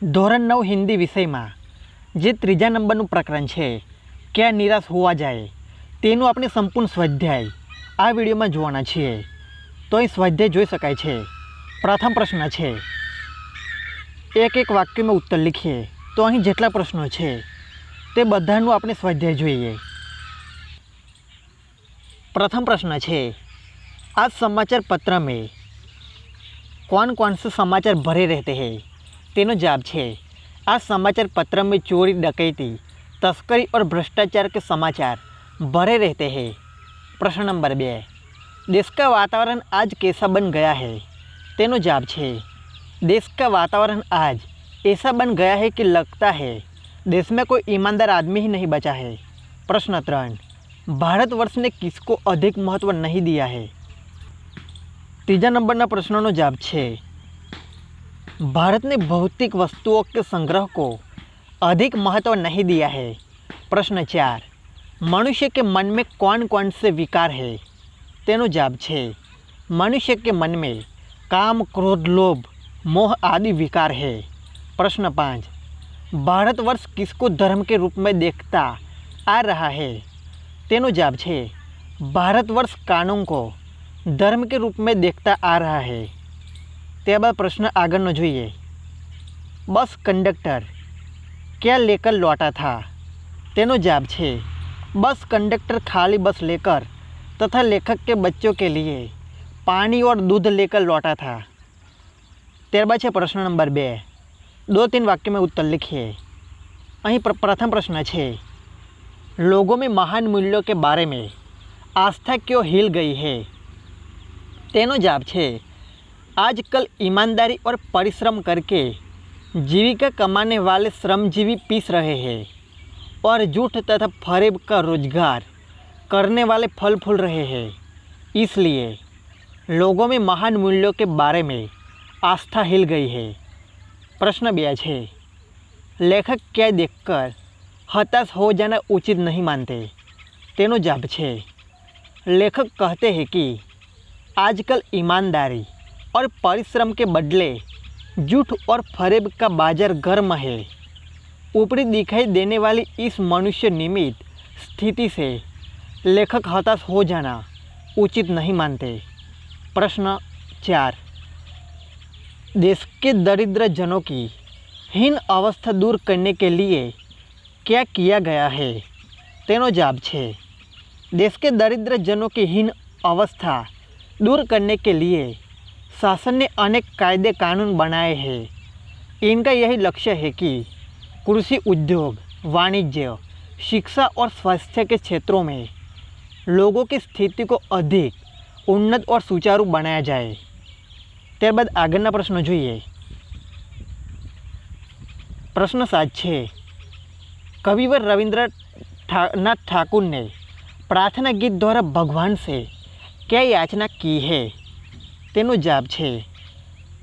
ધોરણ 9 હિન્દી વિષયમાં જે ત્રીજા નંબરનું પ્રકરણ છે ક્યાં નિરાશ હોવા જાય તેનું આપણે સંપૂર્ણ સ્વાધ્યાય આ વિડીયોમાં જોવાના છીએ। તો અહીં સ્વાધ્યાય જોઈ શકાય છે। પ્રથમ પ્રશ્ન છે, એક એક વાક્યમાં ઉત્તર લીખીએ। તો અહીં જેટલા પ્રશ્નો છે તે બધાનું આપણે સ્વાધ્યાય જોઈએ। प्रथम प्रश्न है, आज समाचार पत्र में कौन कौन से समाचार भरे रहते हैं? तेनो जवाब है, आज समाचार पत्र में चोरी, डकैती, तस्करी और भ्रष्टाचार के समाचार भरे रहते हैं। प्रश्न नंबर 2, देश का वातावरण आज कैसा बन गया है? तेनो जवाब है, देश का वातावरण आज ऐसा बन गया है कि लगता है देश में कोई ईमानदार आदमी ही नहीं बचा है। प्रश्न 3, भारतवर्ष ने किसको अधिक महत्व नहीं दिया है? तीजा नंबरना प्रश्नों जवाब है, भारत ने भौतिक वस्तुओं के संग्रह को अधिक महत्व नहीं दिया है। प्रश्न 4, मनुष्य के मन में कौन कौन से विकार है? तेनो जवाब है, मनुष्य के मन में काम, क्रोध, लोभ, मोह आदि विकार है। प्रश्न 5, भारतवर्ष किसको धर्म के रूप में देखता आ रहा है? तेनो जवाब है, भारतवर्ष कानून को धर्म के रूप में देखता आ रहा है। त्यारबाद प्रश्न आगळनो जोईए, बस कंडक्टर क्या लेकर लौटा था? तेनो जवाब है, बस कंडक्टर खाली बस लेकर तथा लेखक के बच्चों के लिए पानी और दूध लेकर लौटा था। त्यारबाद है प्रश्न नंबर 2, 2-3 वाक्य में उत्तर लिखिए। अहीं प्रथम प्रश्न है, लोगों में महान मूल्यों के बारे में आस्था क्यों हिल गई है? तेनो जवाब है, आजकल ईमानदारी और परिश्रम करके जीविका कमाने वाले श्रमजीवी पीस रहे हैं और झूठ तथा फरेब का रोजगार करने वाले फल फूल रहे हैं। इसलिए लोगों में महान मूल्यों के बारे में आस्था हिल गई है। प्रश्न 2 है, लेखक क्या देखकर हताश हो जाना उचित नहीं मानते? तेनो जवाब है, लेखक कहते हैं कि आजकल ईमानदारी और परिश्रम के बदले झूठ और फरेब का बाजार गर्म है। ऊपरी दिखाई देने वाली इस मनुष्य निमित्त स्थिति से लेखक हताश हो जाना उचित नहीं मानते। प्रश्न 4, देश के दरिद्र जनों की हीन अवस्था दूर करने के लिए क्या किया गया है? तेनो जवाब है, देश के दरिद्र जनों की हीन अवस्था दूर करने के लिए शासन ने अनेक कायदे कानून बनाए हैं। इनका यही लक्ष्य है कि कृषि, उद्योग, वाणिज्य, शिक्षा और स्वास्थ्य के क्षेत्रों में लोगों की स्थिति को अधिक उन्नत और सुचारू बनाया जाए। त्यारबाद आगळना प्रश्न जोईए। प्रश्न 7 है, कविवर रविंद्रनाथ ठाकुर ने प्रार्थना गीत द्वारा भगवान से क्या याचना की है? तेनो जवाब है,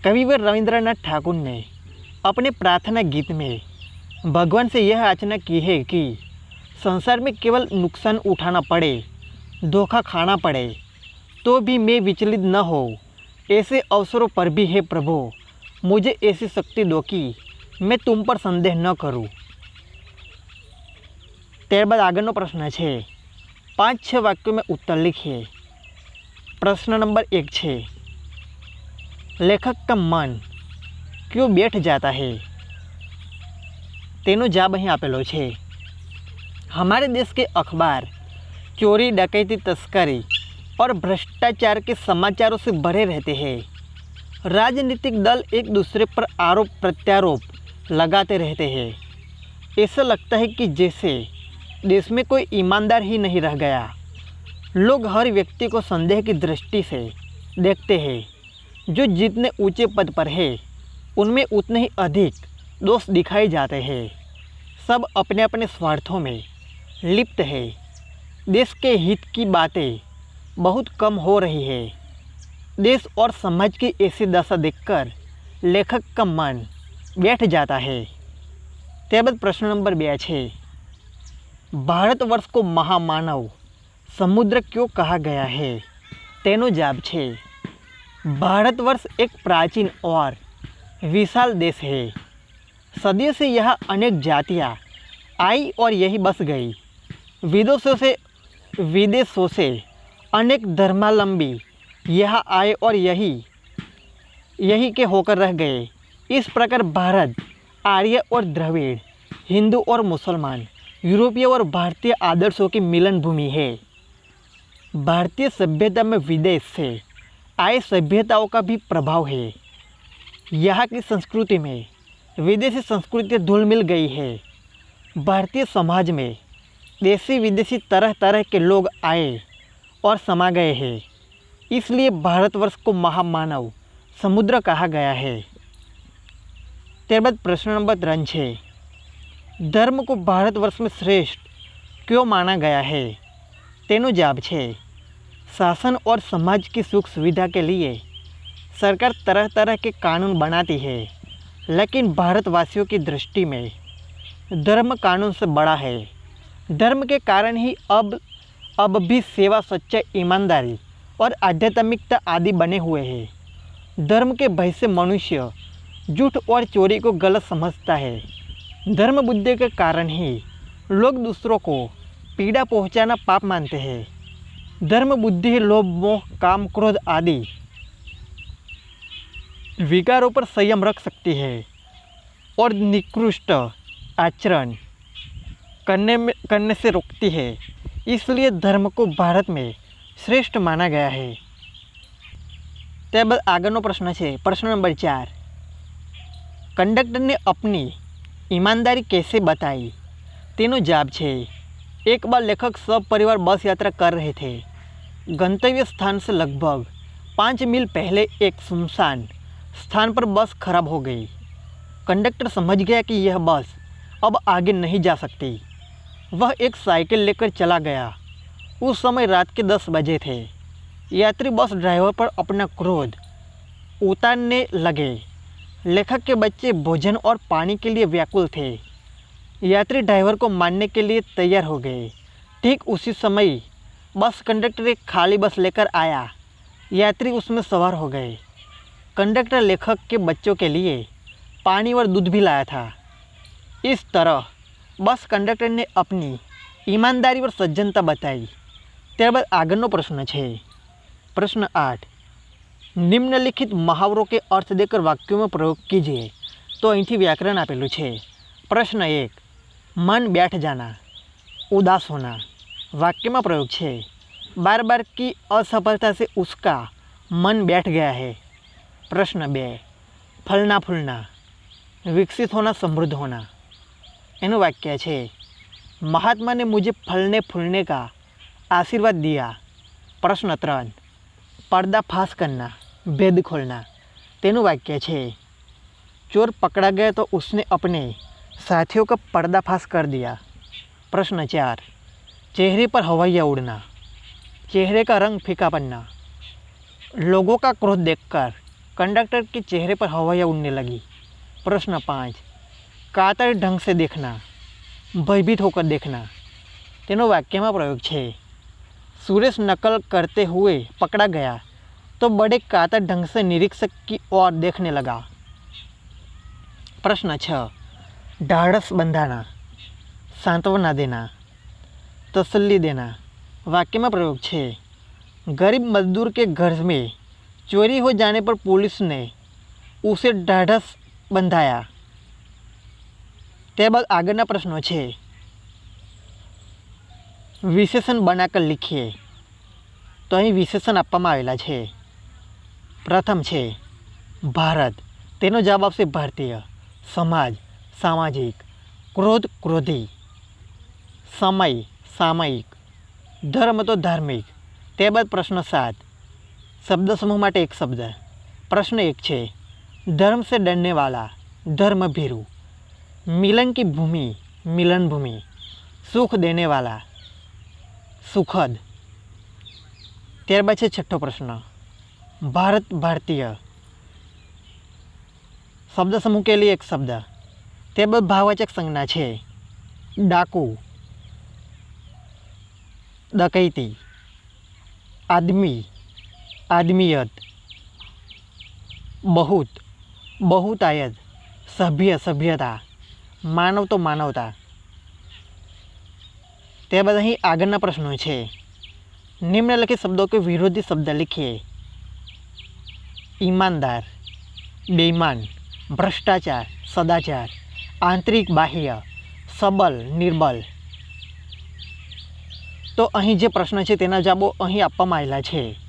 कविवर रविंद्रनाथ ठाकुर ने अपने प्रार्थना गीत में भगवान से यह याचना की है कि संसार में केवल नुकसान उठाना पड़े, धोखा खाना पड़े तो भी मैं विचलित न हो। ऐसे अवसरों पर भी हे प्रभु मुझे ऐसी शक्ति दो कि मैं तुम पर संदेह न करूं। त्यारबाद आगळनो प्रश्न है, 5-6 वाक्यों में उत्तर लिखिए। प्रश्न नंबर 1 है, लेखक का मन क्यों बैठ जाता है? तेनो जवाब अहीं आपेलो है, हमारे देश के अखबार चोरी, डकैती, तस्करी और भ्रष्टाचार के समाचारों से भरे रहते हैं। राजनीतिक दल एक दूसरे पर आरोप प्रत्यारोप लगाते रहते हैं। ऐसा लगता है कि जैसे देश में कोई ईमानदार ही नहीं रह गया। लोग हर व्यक्ति को संदेह की दृष्टि से देखते हैं। जो जितने ऊंचे पद पर है उनमें उतने ही अधिक दोष दिखाए जाते हैं। सब अपने अपने स्वार्थों में लिप्त है। देश के हित की बातें बहुत कम हो रही है। देश और समाज की ऐसी दशा देखकर लेखक का मन बैठ जाता है। त्यारबाद प्रश्न नंबर 2 है, भारतवर्ष को महामानव समुद्र क्यों कहा गया है? तेनो जवाब है, भारतवर्ष एक प्राचीन और विशाल देश है। सदियों से यहाँ अनेक जातियाँ आई और यही बस गई। विदेशों से अनेक धर्मावलंबी यहाँ आए और यही के होकर रह गए। इस प्रकार भारत आर्य और द्रविड़, हिंदू और मुसलमान, यूरोपीय और भारतीय आदर्शों की मिलन भूमि है। भारतीय सभ्यता में विदेश से आए सभ्यताओं का भी प्रभाव है। यहाँ की संस्कृति में विदेशी संस्कृति धुल मिल गई है। भारतीय समाज में देशी विदेशी तरह तरह के लोग आए और समा गए हैं। इसलिए भारतवर्ष को महामानव समुद्र कहा गया है। त्यारबाद प्रश्न नंबर 3 है, धर्म को भारतवर्ष में श्रेष्ठ क्यों माना गया है? तेनो जवाब है, शासन और समाज की सुख सुविधा के लिए सरकार तरह तरह के कानून बनाती है, लेकिन भारतवासियों की दृष्टि में धर्म कानून से बड़ा है। धर्म के कारण ही अब भी सेवा, सच्चाई, ईमानदारी और आध्यात्मिकता आदि बने हुए हैं। धर्म के भय से मनुष्य झूठ और चोरी को गलत समझता है। धर्म बुद्धि के कारण ही लोग दूसरों को पीड़ा पहुंचाना पाप मानते हैं। धर्म बुद्धि ही लोभ, मोह, काम, क्रोध आदि विकारों पर संयम रख सकती है और निकृष्ट आचरण करने से रोकती है। इसलिए धर्म को भारत में श्रेष्ठ माना गया है। त्यारबाद आगळનો प्रश्न है, प्रश्न नंबर 4, कंडक्टर ने अपनी ईमानदारी कैसे बताई? तेनो जवाब है, एक बार लेखक सब परिवार बस यात्रा कर रहे थे। गंतव्य स्थान से लगभग 5 मील पहले एक सुनसान स्थान पर बस खराब हो गई। कंडक्टर समझ गया कि यह बस अब आगे नहीं जा सकती। वह एक साइकिल लेकर चला गया। उस समय रात के 10 बजे थे। यात्री बस ड्राइवर पर अपना क्रोध उतारने लगे। लेखक के बच्चे भोजन और पानी के लिए व्याकुल थे। यात्री ड्राइवर को मारने के लिए तैयार हो गए। ठीक उसी समय बस कंडक्टर एक खाली बस लेकर आया। यात्री उसमें सवार हो गए। कंडक्टर लेखक के बच्चों के लिए पानी और दूध भी लाया था। इस तरह बस कंडक्टर ने अपनी ईमानदारी और सज्जनता बताई। त्यारबाद आगळનો प्रश्न है, प्रश्न 8, निम्नलिखित मुहावरों के अर्थ देकर वाक्यों में प्रयोग कीजिए। तो અહીંથી व्याकरण आपेલું છે। प्रश्न 1, मन बैठ जाना, उदास होना। वाक्य में प्रयोग है, बार बार की असफलता से उसका मन बैठ गया है। प्रश्न 2, फलना फूलना, विकसित होना, समृद्ध होना। एनु वाक्य है, महात्मा ने मुझे फलने फूलने का आशीर्वाद दिया। प्रश्न 3, पर्दाफाश करना, भेद खोलना। तेनु वाक्य है, चोर पकड़ा गया तो उसने अपने साथियों का पर्दाफाश कर दिया। प्रश्न 4, चेहरे पर हवाइयाँ उड़ना, चेहरे का रंग फीका पड़ना। लोगों का क्रोध देखकर कंडक्टर के चेहरे पर हवाइयाँ उड़ने लगी। प्रश्न 5, कातर ढंग से देखना, भयभीत होकर देखना। तेनो वाक्य में प्रयोग है, सुरेश नकल करते हुए पकड़ा गया तो बड़े कातर ढंग से निरीक्षक की ओर देखने लगा। प्रश्न 6, ढाढ़स बंधाना, सांत्वना देना, तसल्ली देना। वाक्य में प्रयोग है, गरीब मजदूर के घर में चोरी हो जाने पर पुलिस ने उसे ढाढ़स बंधाया। त्यारबाद आगळना प्रश्नों है, विशेषण बनाकर लिखिए। तो અહીં વિશેષણ આપવામાં આવેલા છે। પ્રથમ છે ભારત, તેનો જવાબ આવશે ભારતીય। સમાજ, સામાજિક। ક્રોધ, ક્રોધી। સમય, સામયિક। ધર્મ તો ધાર્મિક। ત્યારબાદ પ્રશ્ન 7, શબ્દ સમૂહ માટે એક શબ્દ। प्रश्न 1 છે, धर्म से डरने वाला, धर्म भीरू। मिलन की भूमि, मिलन भूमि। सुख देने वाला, सुखद। त्यारबाद है छठो प्रश्न, भारत, भारतीय। शब्द समूह के लिए एक शब्द। त्यारबाद भाववाचक संज्ञा है, डाकू, डकैती, आदमी, आदमियत, बहुत, बहुतायत, सभ्य, सभ्यता। માનવ તો માનવતા। ત્યારબાદ અહીં આગળના પ્રશ્નો છે। निम्नलिखित शब्दों के विरोधी शब्द लिखिए। ईमानदार, बेईमान, भ्रष्टाचार, सदाचार, आंतरिक बाह्य, सबल, निर्बल। तो અહીં જે પ્રશ્ન છે તેના જવાબો અહીં આપવામાં આવેલા છે।